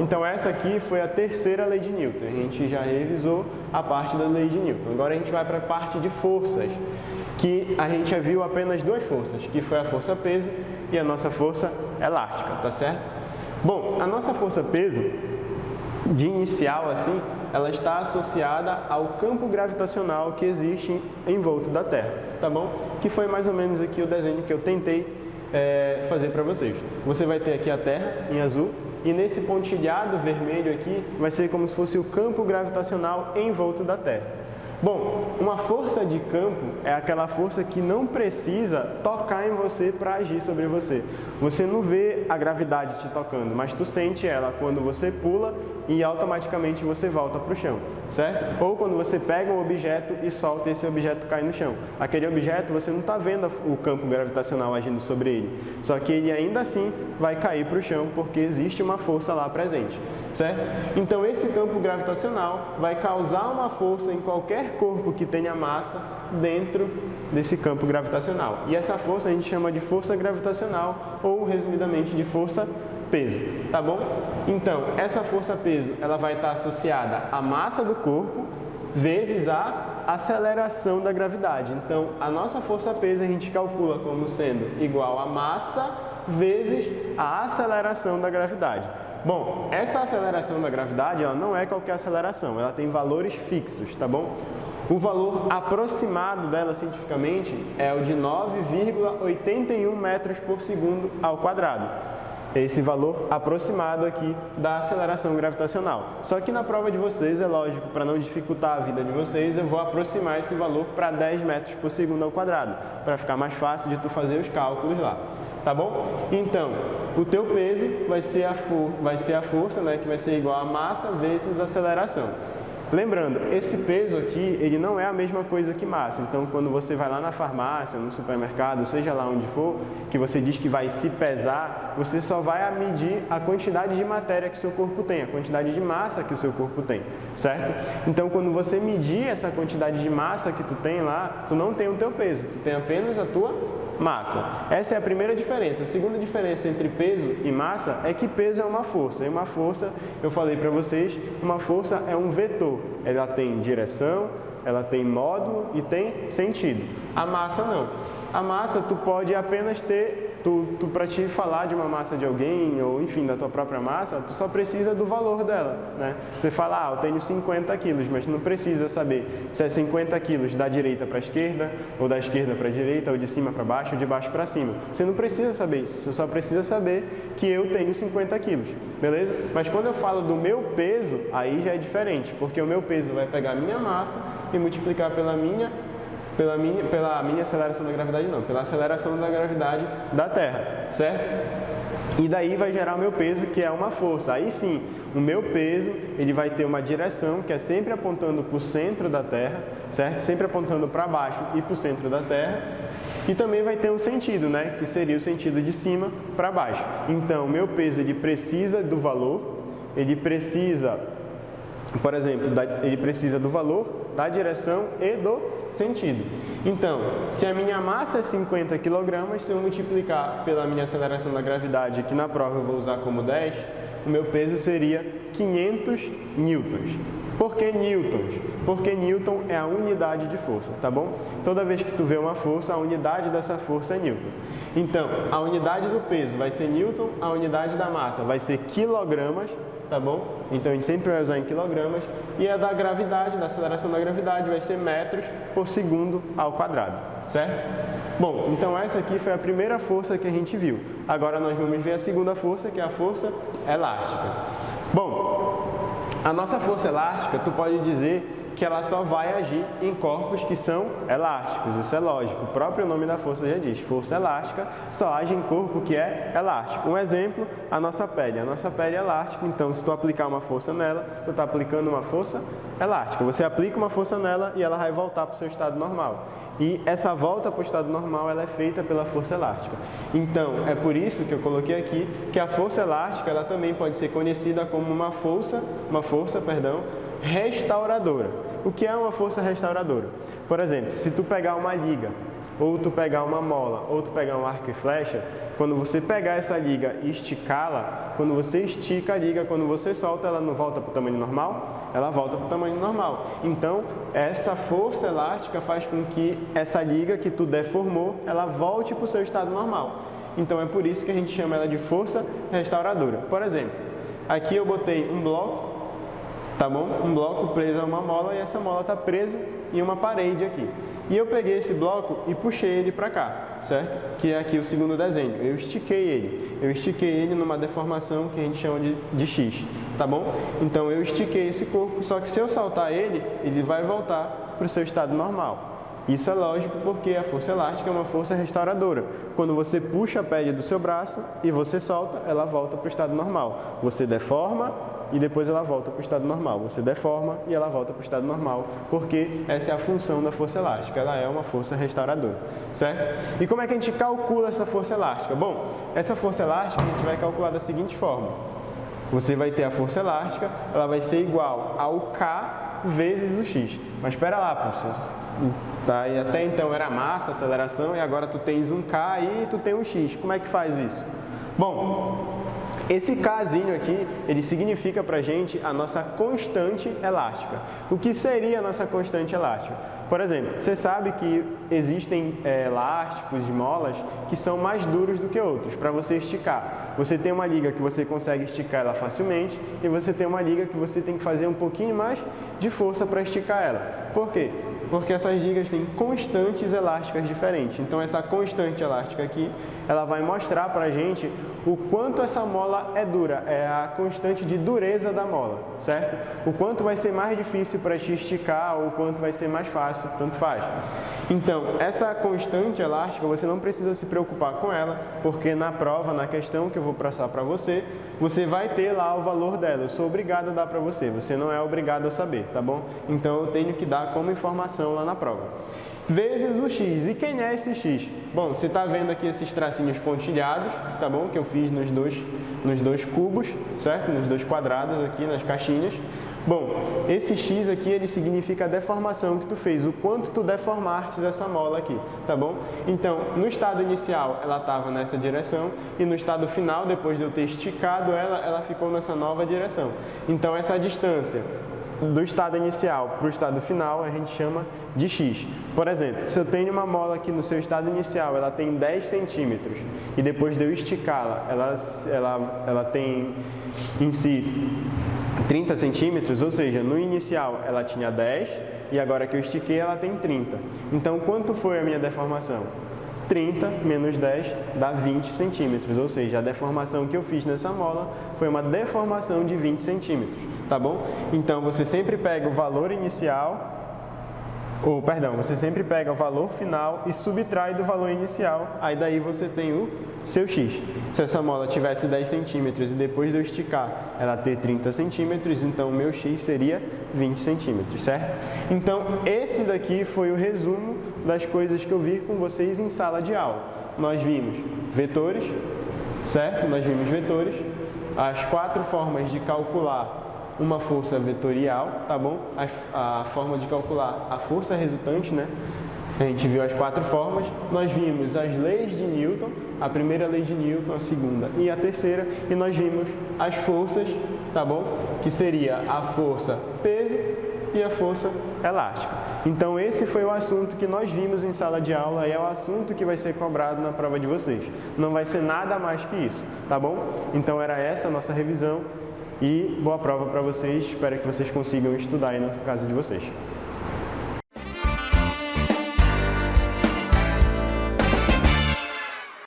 Então essa aqui foi a terceira lei de Newton. A gente já revisou a parte da lei de Newton. Agora a gente vai para a parte de forças, que a gente já viu apenas duas forças, que foi a força-peso e a nossa força elástica, tá certo? Bom, a nossa força-peso, de inicial assim, ela está associada ao campo gravitacional que existe em volta da Terra, tá bom? Que foi mais ou menos aqui o desenho que eu tentei fazer para vocês. Você vai ter aqui a Terra em azul e nesse pontilhado vermelho aqui vai ser como se fosse o campo gravitacional em volta da Terra. Bom, uma força de campo é aquela força que não precisa tocar em você para agir sobre você. Você não vê a gravidade te tocando, mas tu sente ela quando você pula e automaticamente você volta para o chão, certo? Ou quando você pega um objeto e solta e esse objeto cai no chão. Aquele objeto você não está vendo o campo gravitacional agindo sobre ele, só que ele ainda assim vai cair para o chão porque existe uma força lá presente, certo? Então esse campo gravitacional vai causar uma força em qualquer corpo que tenha massa dentro desse campo gravitacional. E essa força a gente chama de força gravitacional ou resumidamente de força-peso, tá bom? Então, essa força-peso ela vai estar associada à massa do corpo vezes a aceleração da gravidade. Então, a nossa força-peso a gente calcula como sendo igual a massa vezes a aceleração da gravidade. Bom, essa aceleração da gravidade ela não é qualquer aceleração, ela tem valores fixos, tá bom? O valor aproximado dela cientificamente é o de 9,81 metros por segundo ao quadrado. Esse valor aproximado aqui da aceleração gravitacional. Só que na prova de vocês, é lógico, para não dificultar a vida de vocês, eu vou aproximar esse valor para 10 metros por segundo ao quadrado, para ficar mais fácil de tu fazer os cálculos lá. Tá bom? Então, o teu peso vai ser a força, né, que vai ser igual a massa vezes a aceleração. Lembrando, esse peso aqui, ele não é a mesma coisa que massa. Então, quando você vai lá na farmácia, no supermercado, seja lá onde for, que você diz que vai se pesar, você só vai medir a quantidade de matéria que o seu corpo tem, a quantidade de massa que o seu corpo tem, certo? Então, quando você medir essa quantidade de massa que tu tem lá, tu não tem o teu peso, tu tem apenas a tua massa. Essa é a primeira diferença. A segunda diferença entre peso e massa é que peso é uma força. E uma força, eu falei para vocês, uma força é um vetor. Ela tem direção, ela tem módulo e tem sentido. A massa não. A massa tu pode apenas ter, para te falar de uma massa de alguém ou enfim da tua própria massa, tu só precisa do valor dela, né? Você fala, eu tenho 50 quilos, mas tu não precisa saber se é 50 quilos da direita para a esquerda, ou da esquerda para a direita, ou de cima para baixo, ou de baixo para cima. Você não precisa saber isso, você só precisa saber que eu tenho 50 quilos, beleza? Mas quando eu falo do meu peso, aí já é diferente, porque o meu peso vai pegar a minha massa e multiplicar pela minha aceleração da gravidade não, pela aceleração da gravidade da Terra, certo? E daí vai gerar o meu peso, que é uma força. Aí sim, o meu peso, ele vai ter uma direção que é sempre apontando para o centro da Terra, certo? Sempre apontando para baixo e para o centro da Terra. E também vai ter um sentido, né? Que seria o sentido de cima para baixo. Então, o meu peso, ele precisa do valor, ele precisa, por exemplo, ele precisa do valor, da direção e do sentido. Então, se a minha massa é 50 kg, se eu multiplicar pela minha aceleração da gravidade, que na prova eu vou usar como 10, o meu peso seria 500 newtons. Por que newtons? Porque newton é a unidade de força, tá bom? Toda vez que tu vê uma força, a unidade dessa força é newton. Então, a unidade do peso vai ser newton, a unidade da massa vai ser quilogramas, tá bom? Então a gente sempre vai usar em quilogramas, e a da gravidade, da aceleração da gravidade, vai ser metros por segundo ao quadrado, certo? Bom, então essa aqui foi a primeira força que a gente viu. Agora nós vamos ver a segunda força, que é a força elástica. Bom, a nossa força elástica, tu pode dizer que ela só vai agir em corpos que são elásticos, isso é lógico, o próprio nome da força já diz, força elástica só age em corpo que é elástico. Um exemplo, a nossa pele é elástica, então se tu aplicar uma força nela, tu está aplicando uma força elástica, você aplica uma força nela e ela vai voltar para o seu estado normal. E essa volta para o estado normal ela é feita pela força elástica. Então, é por isso que eu coloquei aqui que a força elástica ela também pode ser conhecida como uma força restauradora. O que é uma força restauradora? Por exemplo, se tu pegar uma liga ou tu pegar uma mola, ou tu pegar um arco e flecha, quando você pegar essa liga e esticá-la, quando você estica a liga, quando você solta, ela não volta para o tamanho normal? Ela volta para o tamanho normal. Então, essa força elástica faz com que essa liga que tu deformou, ela volte para o seu estado normal. Então, é por isso que a gente chama ela de força restauradora. Por exemplo, aqui eu botei um bloco, tá bom? Um bloco preso a uma mola e essa mola está presa em uma parede aqui. E eu peguei esse bloco e puxei ele para cá, certo? Que é aqui o segundo desenho. Eu estiquei ele. Eu estiquei ele numa deformação que a gente chama de X, tá bom? Então eu estiquei esse corpo, só que se eu soltar ele, ele vai voltar para o seu estado normal. Isso é lógico porque a força elástica é uma força restauradora. Quando você puxa a pele do seu braço e você solta, ela volta para o estado normal. Você deforma e depois ela volta para o estado normal. Você deforma e ela volta para o estado normal, porque essa é a função da força elástica, ela é uma força restauradora, certo? E como é que a gente calcula essa força elástica? Bom, essa força elástica a gente vai calcular da seguinte forma. Você vai ter a força elástica, ela vai ser igual ao K vezes o X. Mas espera lá, professor. Tá, e até então era massa, aceleração, e agora tu tens um K e tu tem um X. Como é que faz isso? Bom, esse Kzinho aqui, ele significa pra gente a nossa constante elástica. O que seria a nossa constante elástica? Por exemplo, você sabe que existem elásticos de molas que são mais duros do que outros, para você esticar. Você tem uma liga que você consegue esticar ela facilmente e você tem uma liga que você tem que fazer um pouquinho mais de força para esticar ela. Por quê? Porque essas ligas têm constantes elásticas diferentes. Então essa constante elástica aqui, ela vai mostrar pra gente o quanto essa mola é dura, é a constante de dureza da mola, certo? O quanto vai ser mais difícil para te esticar ou o quanto vai ser mais fácil, tanto faz. Então, essa constante elástica, você não precisa se preocupar com ela, porque na prova, na questão que eu vou passar para você, você vai ter lá o valor dela. Eu sou obrigado a dar para você, você não é obrigado a saber, tá bom? Então, eu tenho que dar como informação lá na prova. Vezes o X. E quem é esse X? Bom, você está vendo aqui esses tracinhos pontilhados, tá bom? Que eu fiz nos dois cubos, certo? Nos dois quadrados aqui, nas caixinhas. Bom, esse X aqui, ele significa a deformação que tu fez, o quanto tu deformastes essa mola aqui, tá bom? Então, no estado inicial, ela estava nessa direção e no estado final, depois de eu ter esticado ela ficou nessa nova direção. Então, essa distância do estado inicial para o estado final a gente chama de X. Por exemplo, se eu tenho uma mola aqui no seu estado inicial, ela tem 10 centímetros e depois de eu esticá-la, ela tem em si 30 centímetros, ou seja, no inicial ela tinha 10 e agora que eu estiquei ela tem 30. Então, quanto foi a minha deformação? 30 menos 10 dá 20 centímetros, ou seja, a deformação que eu fiz nessa mola foi uma deformação de 20 centímetros, tá bom? Então, você sempre pega o valor inicial, você sempre pega o valor final e subtrai do valor inicial, aí daí você tem o seu X. Se essa mola tivesse 10 centímetros e depois de eu esticar ela ter 30 centímetros, então o meu X seria 20 centímetros, certo? Então, esse daqui foi o resumo das coisas que eu vi com vocês em sala de aula. Nós vimos vetores, certo? Nós vimos vetores, as 4 formas de calcular uma força vetorial, tá bom? A forma de calcular a força resultante, né? A gente viu as 4 formas, nós vimos as leis de Newton, a primeira lei de Newton, a segunda e a terceira, e nós vimos as forças, tá bom? Que seria a força peso e a força elástica. Então esse foi o assunto que nós vimos em sala de aula e é o assunto que vai ser cobrado na prova de vocês. Não vai ser nada mais que isso, tá bom? Então era essa a nossa revisão e boa prova para vocês, espero que vocês consigam estudar aí na casa de vocês.